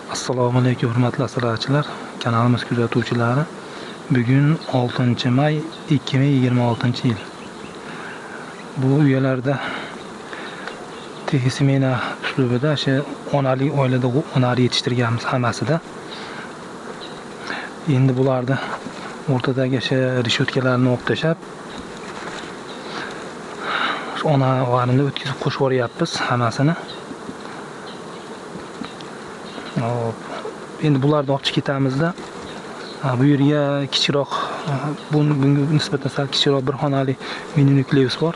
Assalomu alaykum hurmatli asrorchilar, kanalimiz kuzatuvchilari. Bugun 6-may 2026-yil. Bu uyalarda tegismena uslubida shu onali oilada onari yetishtirganmiz hammasida. Endi bularni o'rtadagi shu rishotkalarni olib tashlab, ona varini o'tkazib qo'shib yuboryapmiz hammasini. Endi bularni olib chiqib ketamizda. Bu yerga kichikroq, bunga nisbatan sal kichikroq bir xonali mini nukleus bor.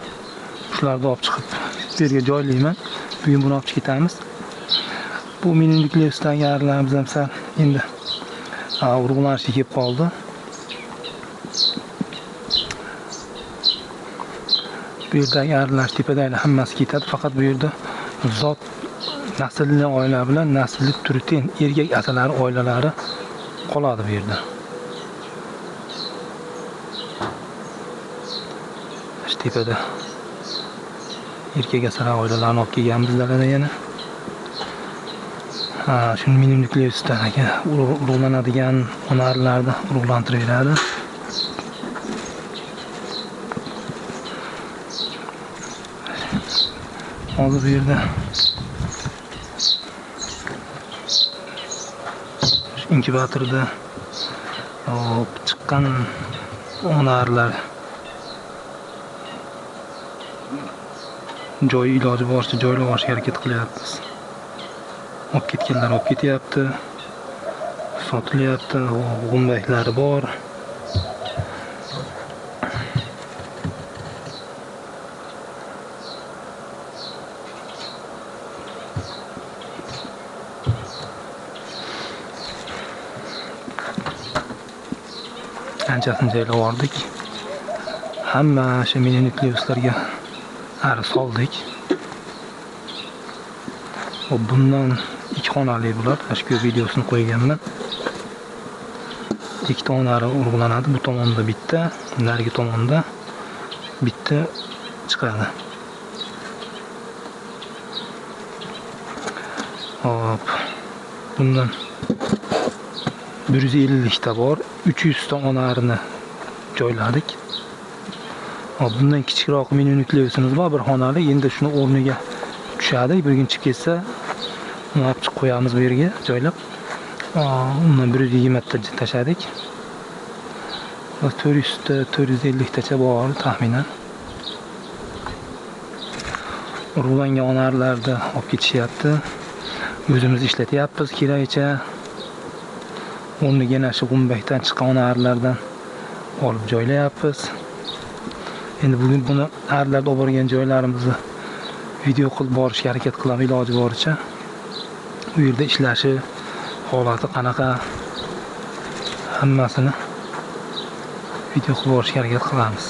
Shularni olib chiqib bu yerga joylayman. Bugun buni olib chiqib ketamiz. Bu mini nukleusdagi arilarimiz ham sal endi urug'lanishga kelib qoldi. Bu yerdagi arilar tepadagi hammasi ketadi, faqat bu yerda zot naslli oila bilan naslli turi teng erkak asalari oilalari qoladi bu yerda. Shu tepada erkak asalari oilalarni olib kelganmizlarda yana. Shuni mini nukleusda urug'lanadigan onarlarni urug'lantirib beradi. Hozir bu yerda inkubatorda chiqqan onarlar joy iloji boricha joylab olishga harakat qilyapmiz. Olib ketganlar olib ketyapti, sotilyapti, g'umbaklari bor. Anchasini joylab oldik. Hamma shu mini nukleuslarga ari soldik. Bundan 2 xonali bular. Shu videosini qo'yganman. 2 ta onari urug'lanadi. Bu tomonda bitta, narigi tomonda bitta chiqadi. Hop. Bundan 150 ta bor, 300 ta onarini joyladik. Bundan kichikroq mini nukleusimiz bor, bir xonali. Endi shuni o'rniga tushadi. Bir kun chiqib ketsa, uni olib chiqib qo'yamiz bu yerga joylab. Undan 120 ta tashladik. 400 ta 450 tacha bor taxminan. Urug'langan onarlarni olib ketishyapti. O'zimiz ishlatyapmiz keragicha. O'rniga shu g'umbakdan chiqqan onarlardan olib joylayapmiz. Endi bugun buni arilarni olib borgan joylarimizni video qilib borishga harakat qilamiz iloji boricha. Bu yerda ishlashi, holati qanaqa, hammasini video qilib borishga harakat qilamiz.